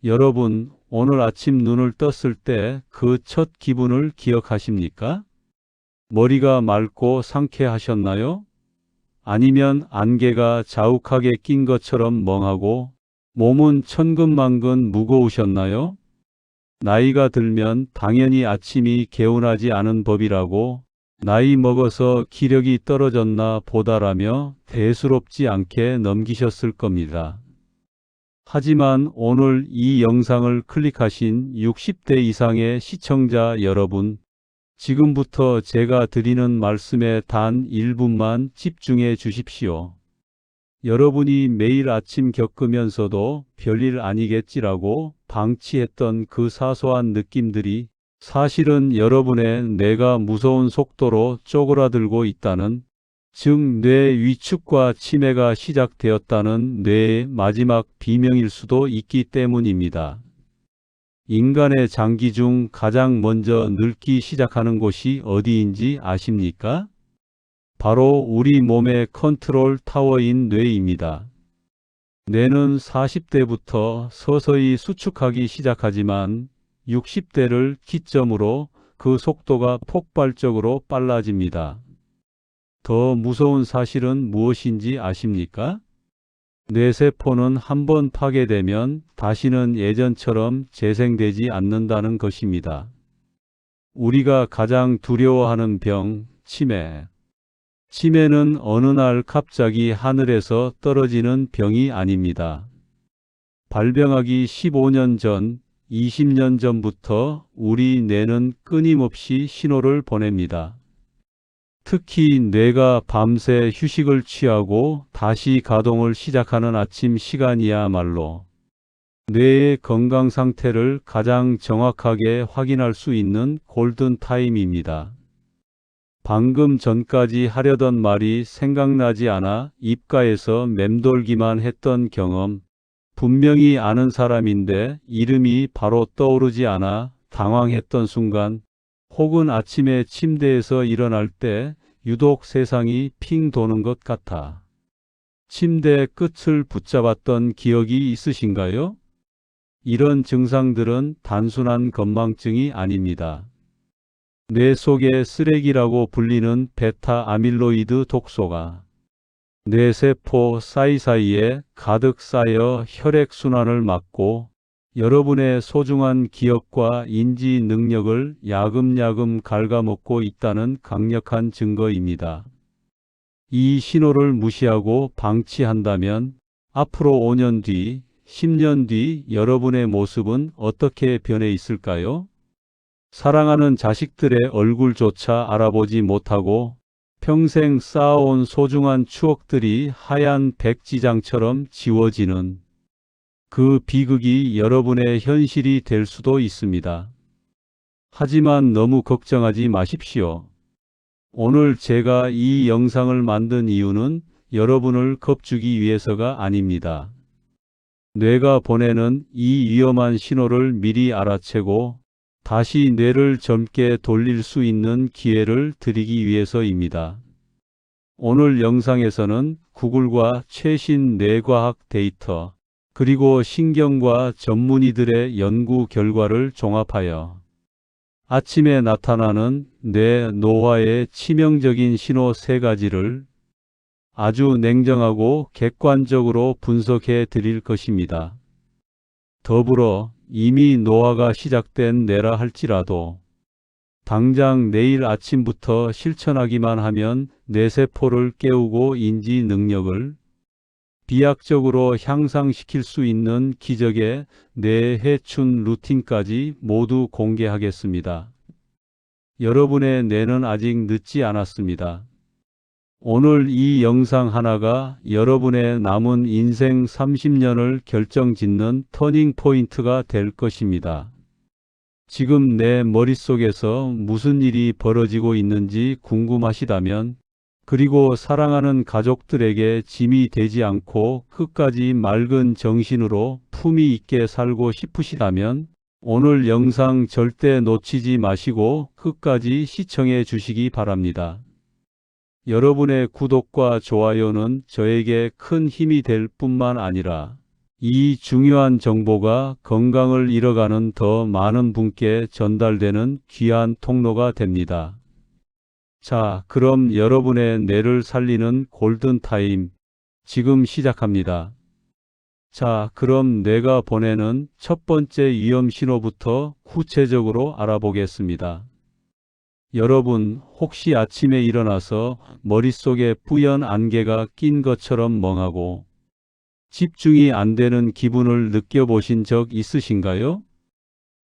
여러분, 오늘 아침 눈을 떴을 때 그 첫 기분을 기억하십니까? 머리가 맑고 상쾌하셨나요? 아니면 안개가 자욱하게 낀 것처럼 멍하고 몸은 천근만근 무거우셨나요? 나이가 들면 당연히 아침이 개운하지 않은 법이라고, 나이 먹어서 기력이 떨어졌나 보다라며 대수롭지 않게 넘기셨을 겁니다. 하지만 오늘 이 영상을 클릭하신 60대 이상의 시청자 여러분, 지금부터 제가 드리는 말씀에 단 1분만 집중해 주십시오. 여러분이 매일 아침 겪으면서도 별일 아니겠지라고 방치했던 그 사소한 느낌들이 사실은 여러분의 뇌가 무서운 속도로 쪼그라들고 있다는, 즉 뇌 위축과 치매가 시작되었다는 뇌의 마지막 비명일 수도 있기 때문입니다. 인간의 장기 중 가장 먼저 늙기 시작하는 곳이 어디인지 아십니까? 바로 우리 몸의 컨트롤 타워인 뇌입니다. 뇌는 40대부터 서서히 수축하기 시작하지만 60대를 기점으로 그 속도가 폭발적으로 빨라집니다. 더 무서운 사실은 무엇인지 아십니까? 뇌세포는 한번 파괴되면 다시는 예전처럼 재생되지 않는다는 것입니다. 우리가 가장 두려워하는 병, 치매. 치매는 어느 날 갑자기 하늘에서 떨어지는 병이 아닙니다. 발병하기 15년 전, 20년 전부터 우리 뇌는 끊임없이 신호를 보냅니다. 특히 뇌가 밤새 휴식을 취하고 다시 가동을 시작하는 아침 시간이야말로 뇌의 건강 상태를 가장 정확하게 확인할 수 있는 골든 타임입니다. 방금 전까지 하려던 말이 생각나지 않아 입가에서 맴돌기만 했던 경험, 분명히 아는 사람인데 이름이 바로 떠오르지 않아 당황했던 순간, 혹은 아침에 침대에서 일어날 때 유독 세상이 핑 도는 것 같아 침대 끝을 붙잡았던 기억이 있으신가요? 이런 증상들은 단순한 건망증이 아닙니다. 뇌 속의 쓰레기라고 불리는 베타 아밀로이드 독소가 뇌세포 사이사이에 가득 쌓여 혈액순환을 막고 여러분의 소중한 기억과 인지 능력을 야금야금 갉아먹고 있다는 강력한 증거입니다. 이 신호를 무시하고 방치한다면 앞으로 5년 뒤, 10년 뒤 여러분의 모습은 어떻게 변해 있을까요? 사랑하는 자식들의 얼굴조차 알아보지 못하고 평생 쌓아온 소중한 추억들이 하얀 백지장처럼 지워지는 그 비극이 여러분의 현실이 될 수도 있습니다. 하지만 너무 걱정하지 마십시오. 오늘 제가 이 영상을 만든 이유는 여러분을 겁주기 위해서가 아닙니다. 뇌가 보내는 이 위험한 신호를 미리 알아채고 다시 뇌를 젊게 돌릴 수 있는 기회를 드리기 위해서입니다. 오늘 영상에서는 구글과 최신 뇌과학 데이터, 그리고 신경과 전문의들의 연구 결과를 종합하여 아침에 나타나는 뇌 노화의 치명적인 신호 3가지를 아주 냉정하고 객관적으로 분석해 드릴 것입니다. 더불어 이미 노화가 시작된 뇌라 할지라도 당장 내일 아침부터 실천하기만 하면 뇌세포를 깨우고 인지 능력을 비약적으로 향상시킬 수 있는 기적의 뇌해춘 루틴까지 모두 공개하겠습니다. 여러분의 뇌는 아직 늦지 않았습니다. 오늘 이 영상 하나가 여러분의 남은 인생 30년을 결정짓는 터닝 포인트가 될 것입니다. 지금 내 머릿속에서 무슨 일이 벌어지고 있는지 궁금하시다면, 그리고 사랑하는 가족들에게 짐이 되지 않고 끝까지 맑은 정신으로 품위 있게 살고 싶으시다면 오늘 영상 절대 놓치지 마시고 끝까지 시청해 주시기 바랍니다. 여러분의 구독과 좋아요는 저에게 큰 힘이 될 뿐만 아니라 이 중요한 정보가 건강을 잃어가는 더 많은 분께 전달되는 귀한 통로가 됩니다. 자, 그럼 여러분의 뇌를 살리는 골든타임, 지금 시작합니다. 자, 그럼 뇌가 보내는 첫 번째 위험 신호부터 구체적으로 알아보겠습니다. 여러분, 혹시 아침에 일어나서 머릿속에 뿌연 안개가 낀 것처럼 멍하고 집중이 안 되는 기분을 느껴보신 적 있으신가요?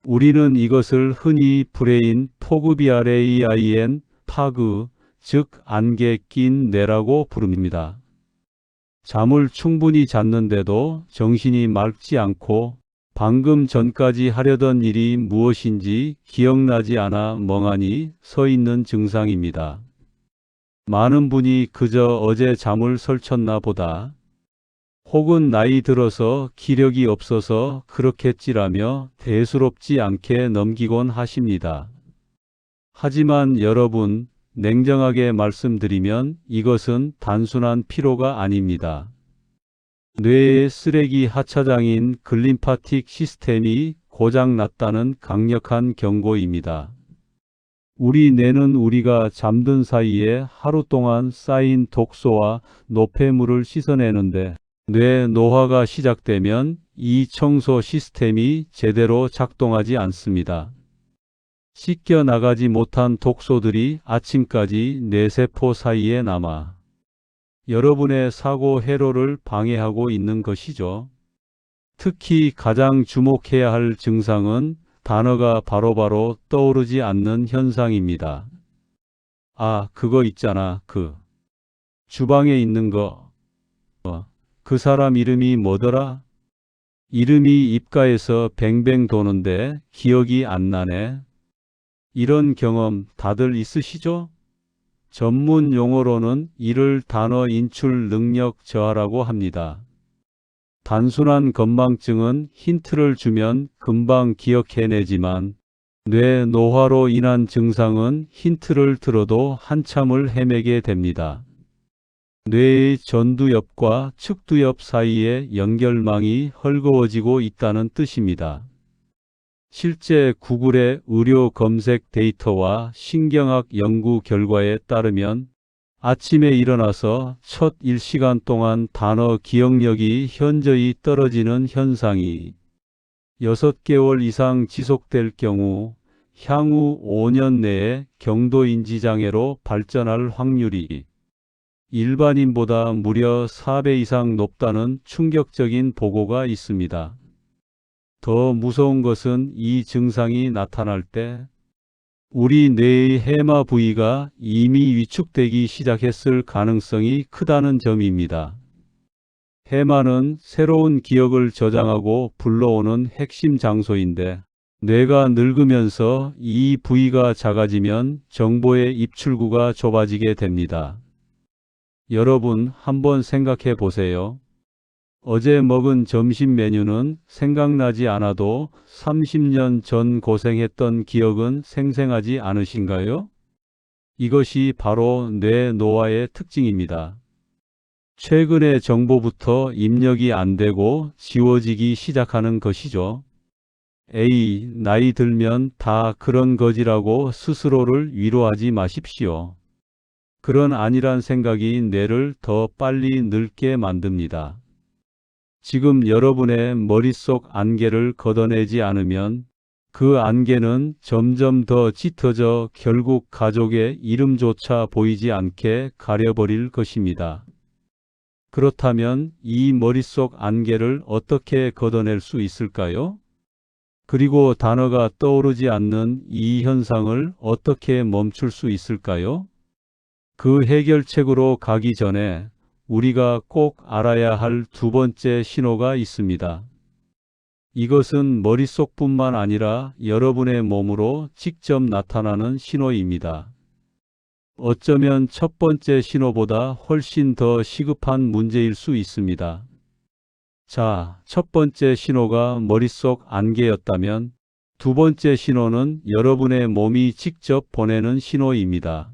우리는 이것을 흔히 브레인 포그 BRAIN, 파그, 즉 안개 낀 뇌라고 부릅니다. 잠을 충분히 잤는데도 정신이 맑지 않고 방금 전까지 하려던 일이 무엇인지 기억나지 않아 멍하니 서 있는 증상입니다. 많은 분이 그저 어제 잠을 설쳤나 보다, 혹은 나이 들어서 기력이 없어서 그렇겠지라며 대수롭지 않게 넘기곤 하십니다. 하지만 여러분, 냉정하게 말씀드리면 이것은 단순한 피로가 아닙니다. 뇌의 쓰레기 하차장인 글림파틱 시스템이 고장났다는 강력한 경고입니다. 우리 뇌는 우리가 잠든 사이에 하루 동안 쌓인 독소와 노폐물을 씻어내는데, 뇌 노화가 시작되면 이 청소 시스템이 제대로 작동하지 않습니다. 씻겨 나가지 못한 독소들이 아침까지 뇌세포 사이에 남아 여러분의 사고 회로를 방해하고 있는 것이죠. 특히 가장 주목해야 할 증상은 단어가 바로바로 떠오르지 않는 현상입니다. 아, 그거 있잖아, 주방에 있는 거. 그 사람 이름이 뭐더라? 이름이 입가에서 뱅뱅 도는데 기억이 안 나네. 이런 경험 다들 있으시죠? 전문 용어로는 이를 단어 인출 능력 저하라고 합니다. 단순한 건망증은 힌트를 주면 금방 기억해내지만, 뇌 노화로 인한 증상은 힌트를 들어도 한참을 헤매게 됩니다. 뇌의 전두엽과 측두엽 사이의 연결망이 헐거워지고 있다는 뜻입니다. 실제 구글의 의료 검색 데이터와 신경학 연구 결과에 따르면 아침에 일어나서 첫 1시간 동안 단어 기억력이 현저히 떨어지는 현상이 6개월 이상 지속될 경우 향후 5년 내에 경도인지장애로 발전할 확률이 일반인보다 무려 4배 이상 높다는 충격적인 보고가 있습니다. 더 무서운 것은 이 증상이 나타날 때 우리 뇌의 해마 부위가 이미 위축되기 시작했을 가능성이 크다는 점입니다. 해마는 새로운 기억을 저장하고 불러오는 핵심 장소인데, 뇌가 늙으면서 이 부위가 작아지면 정보의 입출구가 좁아지게 됩니다. 여러분, 한번 생각해 보세요. 어제 먹은 점심 메뉴는 생각나지 않아도 30년 전 고생했던 기억은 생생하지 않으신가요? 이것이 바로 뇌 노화의 특징입니다. 최근의 정보부터 입력이 안 되고 지워지기 시작하는 것이죠. 에이, 나이 들면 다 그런 거지라고 스스로를 위로하지 마십시오. 그런 아니란 생각이 뇌를 더 빨리 늙게 만듭니다. 지금 여러분의 머릿속 안개를 걷어내지 않으면 그 안개는 점점 더 짙어져 결국 가족의 이름조차 보이지 않게 가려버릴 것입니다. 그렇다면 이 머릿속 안개를 어떻게 걷어낼 수 있을까요? 그리고 단어가 떠오르지 않는 이 현상을 어떻게 멈출 수 있을까요? 그 해결책으로 가기 전에 우리가 꼭 알아야 할 두 번째 신호가 있습니다. 이것은 머릿속뿐만 아니라 여러분의 몸으로 직접 나타나는 신호입니다. 어쩌면 첫 번째 신호보다 훨씬 더 시급한 문제일 수 있습니다. 자, 첫 번째 신호가 머릿속 안개였다면 두 번째 신호는 여러분의 몸이 직접 보내는 신호입니다.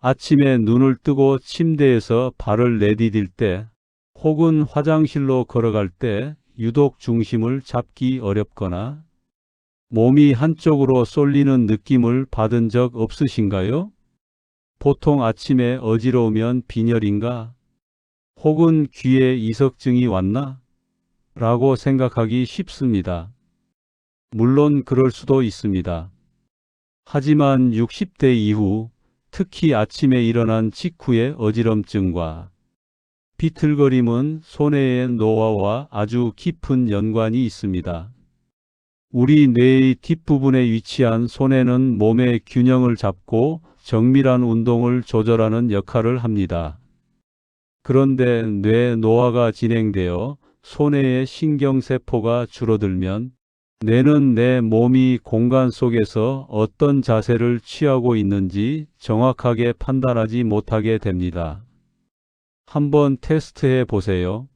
아침에 눈을 뜨고 침대에서 발을 내디딜 때 혹은 화장실로 걸어갈 때 유독 중심을 잡기 어렵거나 몸이 한쪽으로 쏠리는 느낌을 받은 적 없으신가요? 보통 아침에 어지러우면 빈혈인가? 혹은 귀에 이석증이 왔나? 라고 생각하기 쉽습니다. 물론 그럴 수도 있습니다. 하지만 60대 이후, 특히 아침에 일어난 직후의 어지럼증과 비틀거림은 손해의 노화와 아주 깊은 연관이 있습니다. 우리 뇌의 뒷부분에 위치한 손해는 몸의 균형을 잡고 정밀한 운동을 조절하는 역할을 합니다. 그런데 뇌 노화가 진행되어 손해의 신경세포가 줄어들면 뇌는 내 몸이 공간 속에서 어떤 자세를 취하고 있는지 정확하게 판단하지 못하게 됩니다. 한번 테스트해 보세요.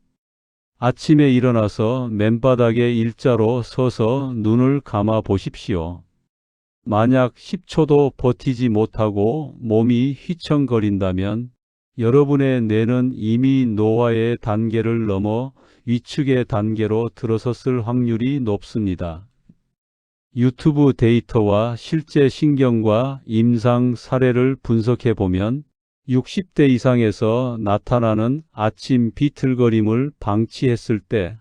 아침에 일어나서 맨바닥에 일자로 서서 눈을 감아 보십시오. 만약 10초도 버티지 못하고 몸이 휘청거린다면 여러분의 뇌는 이미 노화의 단계를 넘어 위축의 단계로 들어섰을 확률이 높습니다. 유튜브 데이터와 실제 신경과 임상 사례를 분석해 보면 60대 이상에서 나타나는 아침 비틀거림을 방치했을 때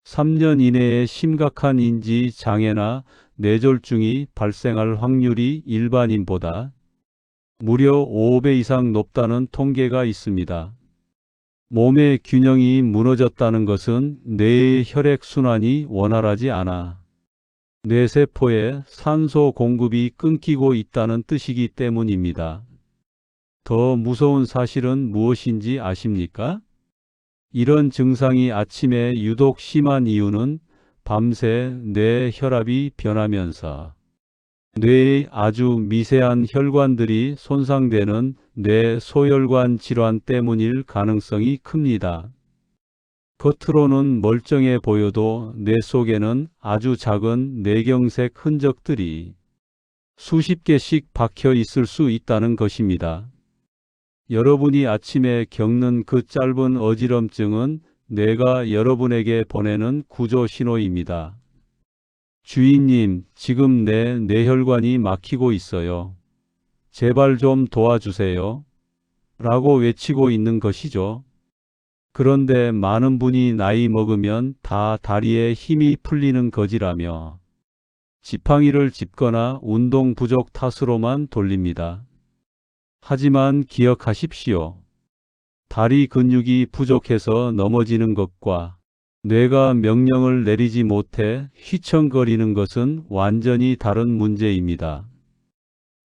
3년 이내에 심각한 인지 장애나 뇌졸중이 발생할 확률이 일반인보다 무려 5배 이상 높다는 통계가 있습니다. 몸의 균형이 무너졌다는 것은 뇌의 혈액순환이 원활하지 않아 뇌세포에 산소 공급이 끊기고 있다는 뜻이기 때문입니다. 더 무서운 사실은 무엇인지 아십니까? 이런 증상이 아침에 유독 심한 이유는 밤새 뇌 혈압이 변하면서 뇌의 아주 미세한 혈관들이 손상되는 뇌 소혈관 질환 때문일 가능성이 큽니다. 겉으로는 멀쩡해 보여도 뇌 속에는 아주 작은 뇌경색 흔적들이 수십 개씩 박혀 있을 수 있다는 것입니다. 여러분이 아침에 겪는 그 짧은 어지럼증은 뇌가 여러분에게 보내는 구조 신호입니다. 주인님, 지금 내 뇌혈관이 막히고 있어요. 제발 좀 도와주세요. 라고 외치고 있는 것이죠. 그런데 많은 분이 나이 먹으면 다 다리에 힘이 풀리는 거지라며 지팡이를 짚거나 운동 부족 탓으로만 돌립니다. 하지만 기억하십시오. 다리 근육이 부족해서 넘어지는 것과 뇌가 명령을 내리지 못해 휘청거리는 것은 완전히 다른 문제입니다.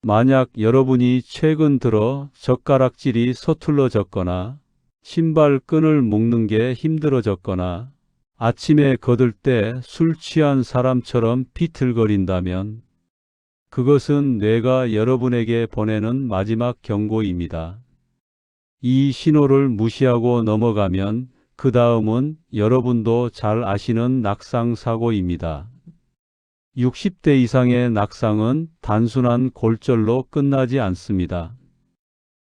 만약 여러분이 최근 들어 젓가락질이 서툴러졌거나 신발 끈을 묶는 게 힘들어졌거나 아침에 걷을 때 술 취한 사람처럼 비틀거린다면 그것은 뇌가 여러분에게 보내는 마지막 경고입니다. 이 신호를 무시하고 넘어가면 그 다음은 여러분도 잘 아시는 낙상 사고입니다. 60대 이상의 낙상은 단순한 골절로 끝나지 않습니다.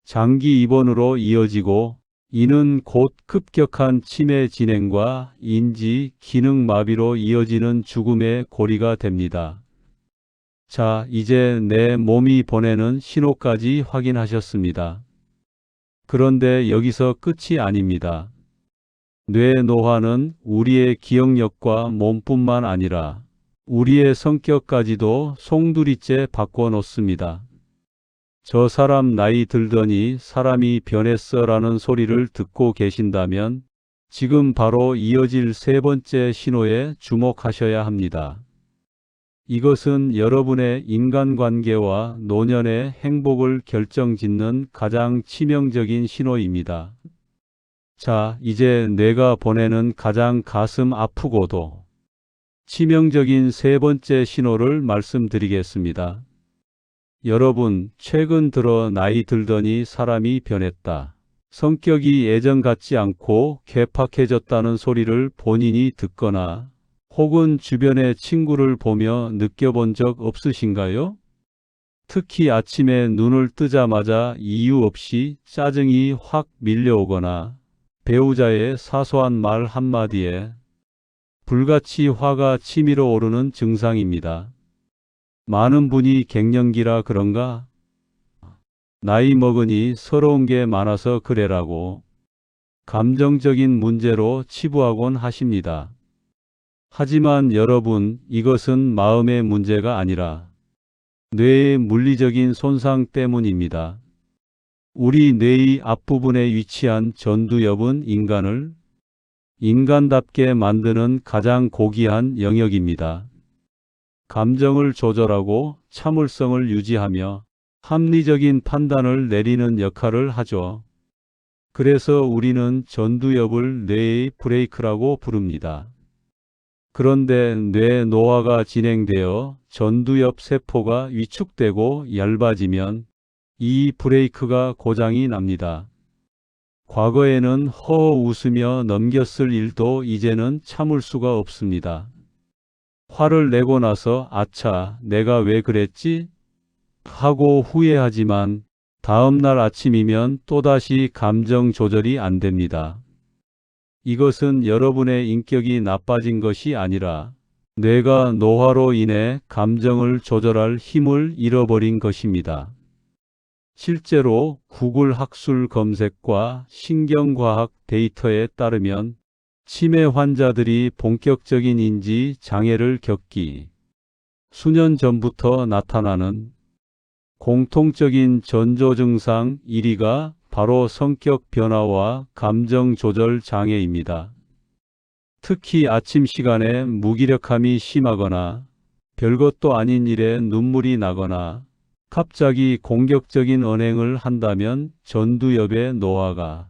장기 입원으로 이어지고 이는 곧 급격한 치매 진행과 인지 기능 마비로 이어지는 죽음의 고리가 됩니다. 자, 이제 내 몸이 보내는 신호까지 확인하셨습니다. 그런데 여기서 끝이 아닙니다. 뇌 노화는 우리의 기억력과 몸뿐만 아니라 우리의 성격까지도 송두리째 바꿔놓습니다. 저 사람 나이 들더니 사람이 변했어 라는 소리를 듣고 계신다면 지금 바로 이어질 세 번째 신호에 주목하셔야 합니다. 이것은 여러분의 인간관계와 노년의 행복을 결정짓는 가장 치명적인 신호입니다. 자, 이제 뇌가 보내는 가장 가슴 아프고도 치명적인 세 번째 신호를 말씀드리겠습니다. 여러분, 최근 들어 나이 들더니 사람이 변했다. 성격이 예전 같지 않고 괴팍해졌다는 소리를 본인이 듣거나 혹은 주변의 친구를 보며 느껴본 적 없으신가요? 특히 아침에 눈을 뜨자마자 이유 없이 짜증이 확 밀려오거나 배우자의 사소한 말 한마디에 불같이 화가 치밀어 오르는 증상입니다. 많은 분이 갱년기라 그런가? 나이 먹으니 서러운 게 많아서 그래라고 감정적인 문제로 치부하곤 하십니다. 하지만 여러분, 이것은 마음의 문제가 아니라 뇌의 물리적인 손상 때문입니다. 우리 뇌의 앞부분에 위치한 전두엽은 인간을 인간답게 만드는 가장 고귀한 영역입니다. 감정을 조절하고 참을성을 유지하며 합리적인 판단을 내리는 역할을 하죠. 그래서 우리는 전두엽을 뇌의 브레이크라고 부릅니다. 그런데 뇌 노화가 진행되어 전두엽 세포가 위축되고 얇아지면 이 브레이크가 고장이 납니다. 과거에는 허허 웃으며 넘겼을 일도 이제는 참을 수가 없습니다. 화를 내고 나서 아차, 내가 왜 그랬지? 하고 후회하지만 다음 날 아침이면 또다시 감정 조절이 안 됩니다. 이것은 여러분의 인격이 나빠진 것이 아니라 뇌가 노화로 인해 감정을 조절할 힘을 잃어버린 것입니다. 실제로 구글 학술 검색과 신경과학 데이터에 따르면 치매 환자들이 본격적인 인지 장애를 겪기 수년 전부터 나타나는 공통적인 전조 증상 1위가 바로 성격 변화와 감정 조절 장애입니다. 특히 아침 시간에 무기력함이 심하거나 별것도 아닌 일에 눈물이 나거나 갑자기 공격적인 언행을 한다면 전두엽의 노화가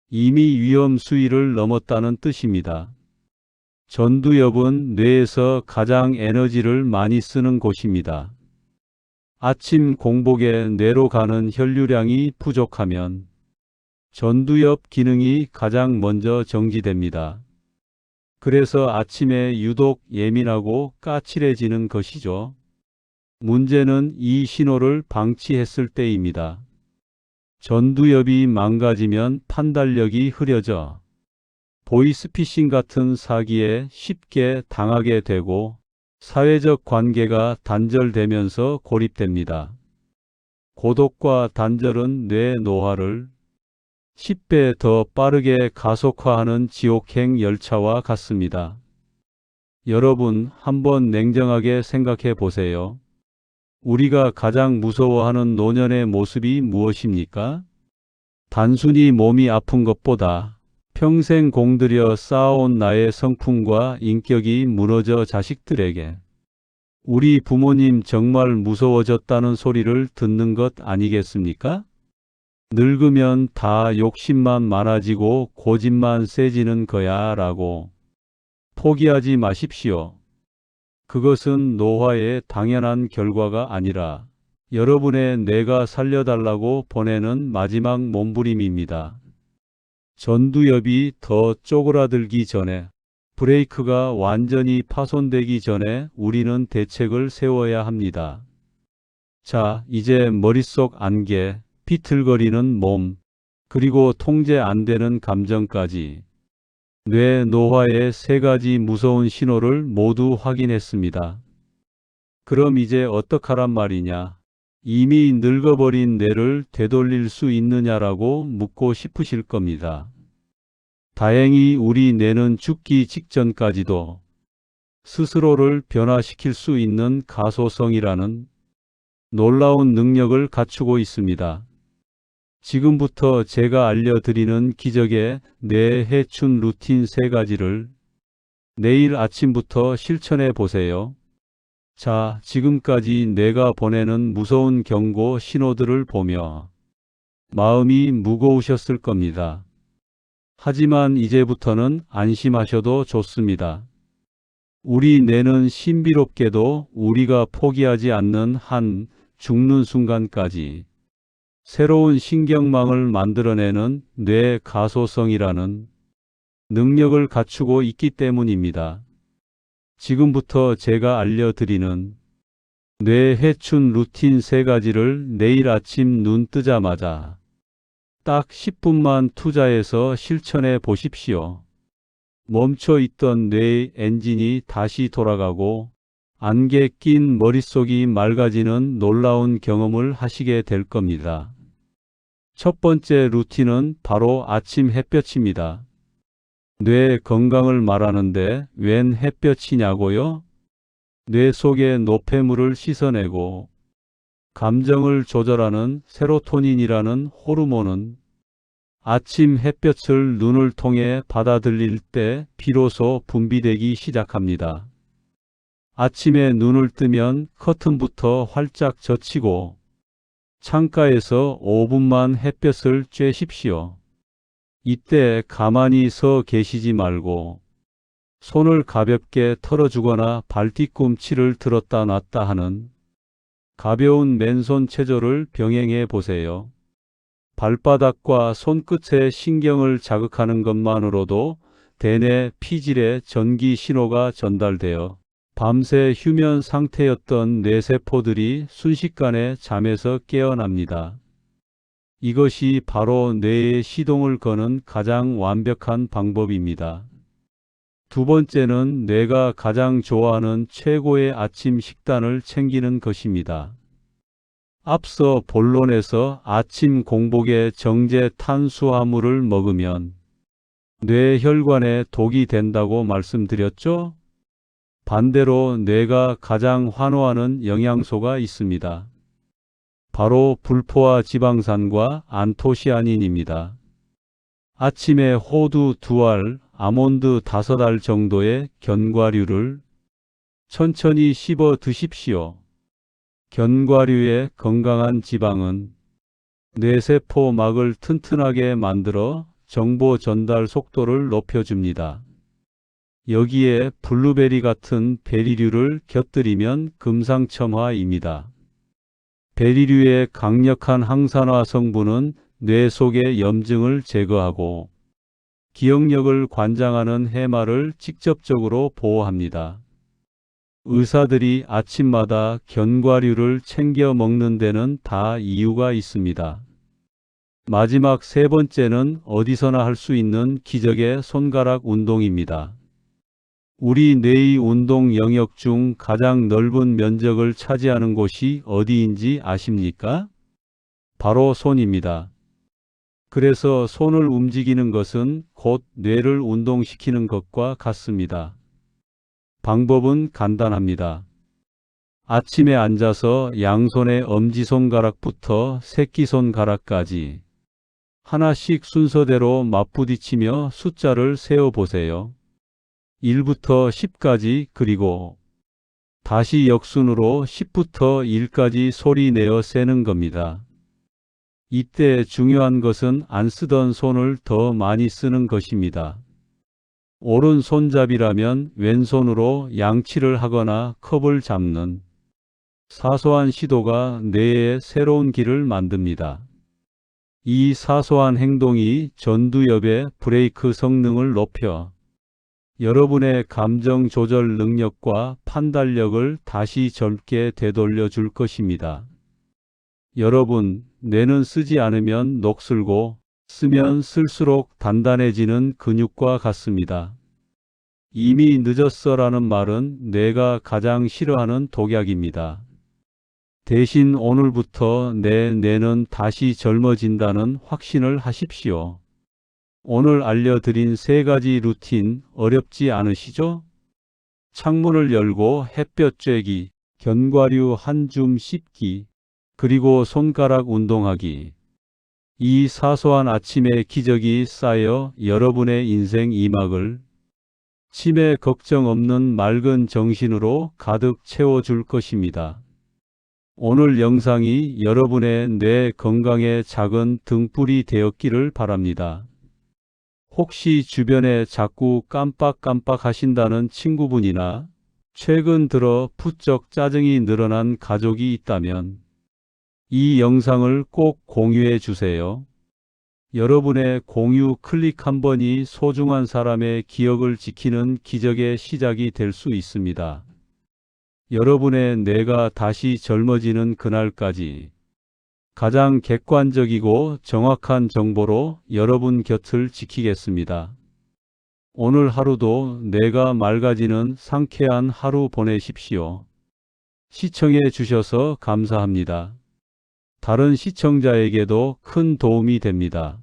이미 위험 수위를 넘었다는 뜻입니다. 전두엽은 뇌에서 가장 에너지를 많이 쓰는 곳입니다. 아침 공복에 뇌로 가는 혈류량이 부족하면 전두엽 기능이 가장 먼저 정지됩니다. 그래서 아침에 유독 예민하고 까칠해지는 것이죠. 문제는 이 신호를 방치했을 때입니다. 전두엽이 망가지면 판단력이 흐려져 보이스피싱 같은 사기에 쉽게 당하게 되고 사회적 관계가 단절되면서 고립됩니다. 고독과 단절은 뇌 노화를 10배 더 빠르게 가속화하는 지옥행 열차와 같습니다. 여러분, 한번 냉정하게 생각해 보세요. 우리가 가장 무서워하는 노년의 모습이 무엇입니까? 단순히 몸이 아픈 것보다 평생 공들여 쌓아온 나의 성품과 인격이 무너져 자식들에게 우리 부모님 정말 무서워졌다는 소리를 듣는 것 아니겠습니까? 늙으면 다 욕심만 많아지고 고집만 세지는 거야 라고 포기하지 마십시오. 그것은 노화의 당연한 결과가 아니라 여러분의 뇌가 살려달라고 보내는 마지막 몸부림입니다. 전두엽이 더 쪼그라들기 전에, 브레이크가 완전히 파손되기 전에 우리는 대책을 세워야 합니다. 자, 이제 머릿속 안개, 비틀거리는 몸, 그리고 통제 안 되는 감정까지 뇌 노화의 3가지 무서운 신호를 모두 확인했습니다. 그럼 이제 어떡하란 말이냐? 이미 늙어버린 뇌를 되돌릴 수 있느냐라고 묻고 싶으실 겁니다. 다행히 우리 뇌는 죽기 직전까지도 스스로를 변화시킬 수 있는 가소성이라는 놀라운 능력을 갖추고 있습니다. 지금부터 제가 알려드리는 기적의 뇌 해춘 루틴 3가지를 내일 아침부터 실천해 보세요. 자, 지금까지 뇌가 보내는 무서운 경고 신호들을 보며 마음이 무거우셨을 겁니다. 하지만 이제부터는 안심하셔도 좋습니다. 우리 뇌는 신비롭게도 우리가 포기하지 않는 한 죽는 순간까지 새로운 신경망을 만들어내는 뇌 가소성이라는 능력을 갖추고 있기 때문입니다. 지금부터 제가 알려드리는 뇌 해춘 루틴 3가지를 내일 아침 눈 뜨자마자 딱 10분만 투자해서 실천해 보십시오. 멈춰 있던 뇌의 엔진이 다시 돌아가고 안개 낀 머릿속이 맑아지는 놀라운 경험을 하시게 될 겁니다. 첫 번째 루틴은 바로 아침 햇볕입니다. 뇌 건강을 말하는데 웬 햇볕이냐고요? 뇌 속의 노폐물을 씻어내고 감정을 조절하는 세로토닌이라는 호르몬은 아침 햇볕을 눈을 통해 받아들일 때 비로소 분비되기 시작합니다. 아침에 눈을 뜨면 커튼부터 활짝 젖히고 창가에서 5분만 햇볕을 쬐십시오. 이때 가만히 서 계시지 말고 손을 가볍게 털어주거나 발뒤꿈치를 들었다 놨다 하는 가벼운 맨손 체조를 병행해 보세요. 발바닥과 손끝의 신경을 자극하는 것만으로도 대뇌 피질에 전기 신호가 전달되어 밤새 휴면 상태였던 뇌세포들이 순식간에 잠에서 깨어납니다. 이것이 바로 뇌의 시동을 거는 가장 완벽한 방법입니다. 두 번째는 뇌가 가장 좋아하는 최고의 아침 식단을 챙기는 것입니다. 앞서 본론에서 아침 공복에 정제 탄수화물을 먹으면 뇌혈관에 독이 된다고 말씀드렸죠? 반대로 뇌가 가장 환호하는 영양소가 있습니다. 바로 불포화 지방산과 안토시아닌입니다. 아침에 호두 2알, 아몬드 5알 정도의 견과류를 천천히 씹어 드십시오. 견과류의 건강한 지방은 뇌세포막을 튼튼하게 만들어 정보 전달 속도를 높여줍니다. 여기에 블루베리 같은 베리류를 곁들이면 금상첨화입니다. 베리류의 강력한 항산화 성분은 뇌 속의 염증을 제거하고 기억력을 관장하는 해마를 직접적으로 보호합니다. 의사들이 아침마다 견과류를 챙겨 먹는 데는 다 이유가 있습니다. 마지막 세 번째는 어디서나 할 수 있는 기적의 손가락 운동입니다. 우리 뇌의 운동 영역 중 가장 넓은 면적을 차지하는 곳이 어디인지 아십니까? 바로 손입니다. 그래서 손을 움직이는 것은 곧 뇌를 운동시키는 것과 같습니다. 방법은 간단합니다. 아침에 앉아서 양손의 엄지손가락부터 새끼손가락까지 하나씩 순서대로 맞부딪히며 숫자를 세어보세요. 1부터 10까지 그리고 다시 역순으로 10부터 1까지 소리 내어 세는 겁니다. 이때 중요한 것은 안 쓰던 손을 더 많이 쓰는 것입니다. 오른손잡이라면 왼손으로 양치를 하거나 컵을 잡는 사소한 시도가 뇌에 새로운 길을 만듭니다. 이 사소한 행동이 전두엽의 브레이크 성능을 높여 여러분의 감정 조절 능력과 판단력을 다시 젊게 되돌려 줄 것입니다. 여러분, 뇌는 쓰지 않으면 녹슬고 쓰면 쓸수록 단단해지는 근육과 같습니다. 이미 늦었어라는 말은 뇌가 가장 싫어하는 독약입니다. 대신 오늘부터 내 뇌는 다시 젊어진다는 확신을 하십시오. 오늘 알려드린 3가지 루틴 어렵지 않으시죠? 창문을 열고 햇볕 쬐기, 견과류 한 줌 씹기, 그리고 손가락 운동하기. 이 사소한 아침의 기적이 쌓여 여러분의 인생 2막을 치매 걱정 없는 맑은 정신으로 가득 채워줄 것입니다. 오늘 영상이 여러분의 뇌 건강에 작은 등불이 되었기를 바랍니다. 혹시 주변에 자꾸 깜빡깜빡 하신다는 친구분이나 최근 들어 부쩍 짜증이 늘어난 가족이 있다면 이 영상을 꼭 공유해 주세요. 여러분의 공유 클릭 한 번이 소중한 사람의 기억을 지키는 기적의 시작이 될 수 있습니다. 여러분의 뇌가 다시 젊어지는 그날까지 가장 객관적이고 정확한 정보로 여러분 곁을 지키겠습니다. 오늘 하루도 내가 맑아지는 상쾌한 하루 보내십시오. 시청해 주셔서 감사합니다. 다른 시청자에게도 큰 도움이 됩니다.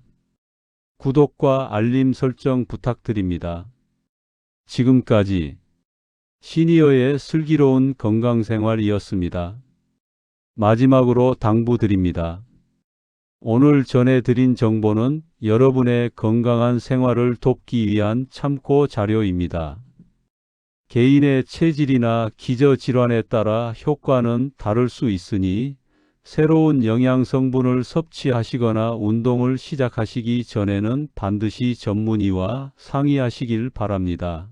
구독과 알림 설정 부탁드립니다. 지금까지 시니어의 슬기로운 건강생활이었습니다. 마지막으로 당부드립니다. 오늘 전해드린 정보는 여러분의 건강한 생활을 돕기 위한 참고 자료입니다. 개인의 체질이나 기저질환에 따라 효과는 다를 수 있으니 새로운 영양 성분을 섭취하시거나 운동을 시작하시기 전에는 반드시 전문의와 상의하시길 바랍니다.